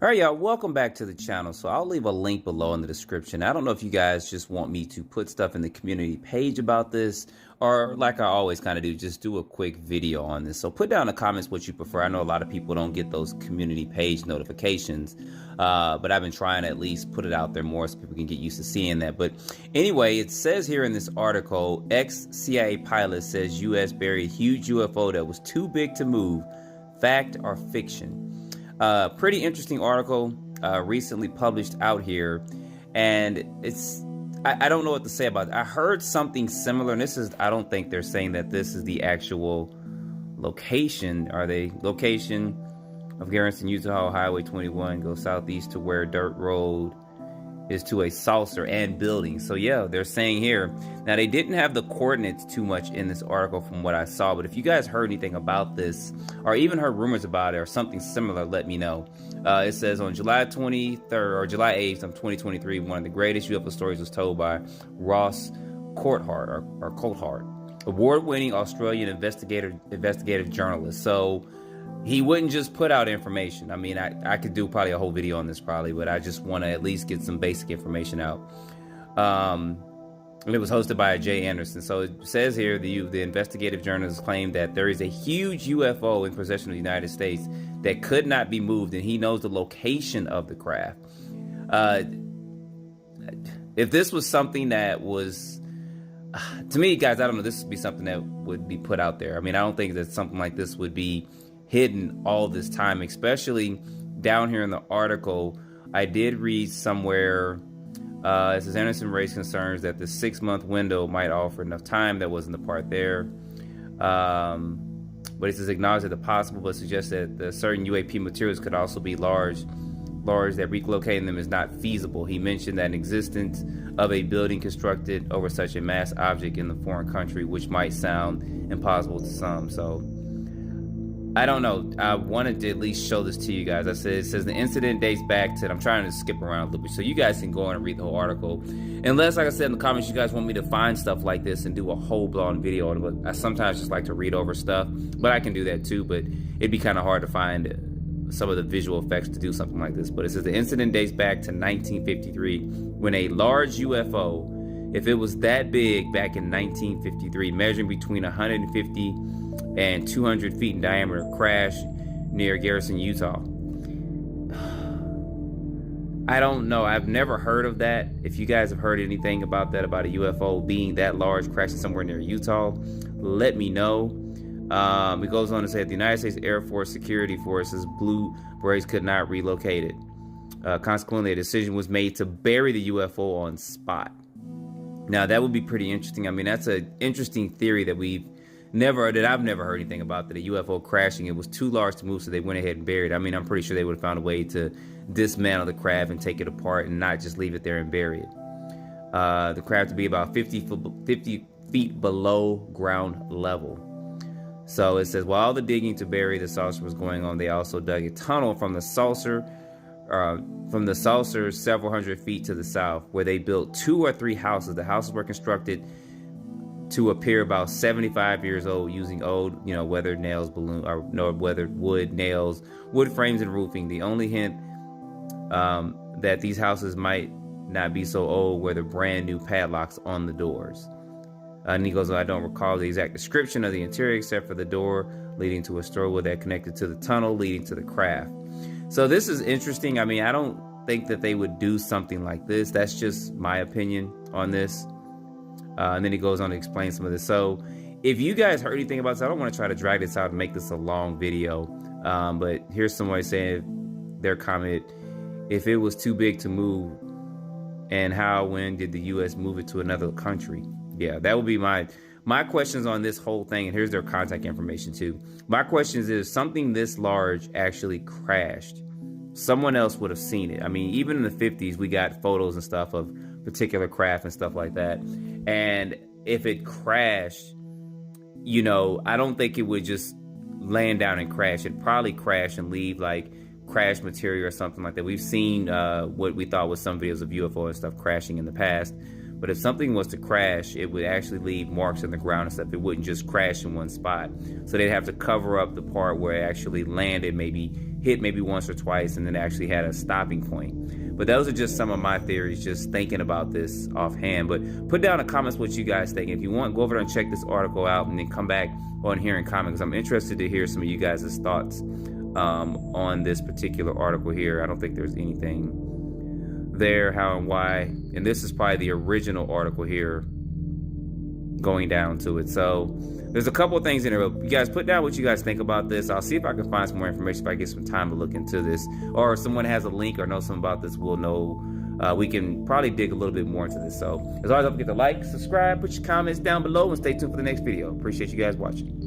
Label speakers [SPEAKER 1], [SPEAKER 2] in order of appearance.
[SPEAKER 1] All right, y'all, welcome back to the channel. So I'll leave a link below in the description. I don't know if you guys just want me to put stuff in the community page about this, or like I always kind of do, just do a quick video on this. So put down in the comments what you prefer. I know a lot of people don't get those community page notifications, but I've been trying to at least put it out there more so people can get used to seeing that. But anyway, it says here in this article, ex-CIA pilot says U.S. buried huge UFO that was too big to move. Fact or fiction? Pretty interesting article recently published out here, and I don't know what to say about it. I heard something similar, and this is, I don't think they're saying that this is the actual location. Are they location of Garrison, Utah, Highway 21 goes southeast to where dirt road is to a saucer and building. So yeah, they're saying here. Now they didn't have the coordinates too much in this article from what I saw, but if you guys heard anything about this or even heard rumors about it or something similar, let me know. It says on July 23rd or July 8th of 2023, one of the greatest UFO stories was told by Ross Coulthart, award-winning Australian investigative journalist. So he wouldn't just put out information. I mean, I could do probably a whole video on this probably, but I just want to at least get some basic information out. And it was hosted by Jay Anderson. So it says here, the investigative journalist claimed that there is a huge UFO in possession of the United States that could not be moved, and he knows the location of the craft. If this was something that was, to me, guys, I don't know, this would be something that would be put out there. I mean, I don't think that something like this would be hidden all this time, especially down here in the article. I did read somewhere, it says Anderson raised concerns that the 6-month window might offer enough time. That wasn't the part there. But it says acknowledge that the possible, but suggests that the certain UAP materials could also be large, that relocating them is not feasible. He mentioned that an existence of a building constructed over such a mass object in the foreign country, which might sound impossible to some. So I don't know. I wanted to at least show this to you guys. It says the incident dates back to, I'm trying to skip around a little bit so you guys can go on and read the whole article. Unless, like I said in the comments, you guys want me to find stuff like this and do a whole blown video on it. But I sometimes just like to read over stuff, but I can do that too. But it'd be kind of hard to find some of the visual effects to do something like this. But it says the incident dates back to 1953 when a large UFO, if it was that big back in 1953, measuring between 150 and 200 feet in diameter, crashed near Garrison, Utah. I don't know. I've never heard of that. If you guys have heard anything about that, about a UFO being that large, crashing somewhere near Utah, let me know. It goes on to say that the United States Air Force Security Forces Blue Berets could not relocate it. Consequently, a decision was made to bury the UFO on spot. Now, that would be pretty interesting. I mean, that's an interesting theory that I've never heard anything about, that a UFO crashing, it was too large to move, so they went ahead and buried it. I mean, I'm pretty sure they would have found a way to dismantle the craft and take it apart and not just leave it there and bury it. The craft to be about 50 feet below ground level. So it says, while the digging to bury the saucer was going on, they also dug a tunnel from the saucer several hundred feet to the south, where they built 2 or 3 houses. The houses were constructed to appear about 75 years old, using old, weathered nails, weathered wood nails, wood frames, and roofing. The only hint that these houses might not be so old were the brand new padlocks on the doors. And he goes, I don't recall the exact description of the interior except for the door leading to a stairwell that connected to the tunnel leading to the craft. So this is interesting. I mean, I don't think that they would do something like this. That's just my opinion on this. And then he goes on to explain some of this. So if you guys heard anything about this, I don't want to try to drag this out and make this a long video. But here's somebody saying their comment: if it was too big to move, and when did the U.S. move it to another country? Yeah, that would be my questions on this whole thing. And here's their contact information too. My question is, if something this large actually crashed, someone else would have seen it. I mean, even in the 50s, we got photos and stuff of particular craft and stuff like that. And if it crashed, I don't think it would just land down and crash. It'd probably crash and leave like crash material or something like that. We've seen what we thought was some videos of UFO and stuff crashing in the past. But if something was to crash, it would actually leave marks in the ground and stuff. It wouldn't just crash in one spot. So they'd have to cover up the part where it actually landed, maybe hit maybe once or twice, and then actually had a stopping point. But those are just some of my theories, just thinking about this offhand. But put down in the comments what you guys think. If you want, go over there and check this article out, and then come back on here and comment, because I'm interested to hear some of you guys' thoughts on this particular article here. I don't think there's anything there, how and why, and this is probably the original article here going down to it. So there's a couple of things in there. You guys put down what you guys think about this. I'll see if I can find some more information if I get some time to look into this, or if someone has a link or knows something about this, we'll know. We can probably dig a little bit more into this. So as always, don't forget to like, subscribe, put your comments down below, and stay tuned for the next video. Appreciate you guys watching.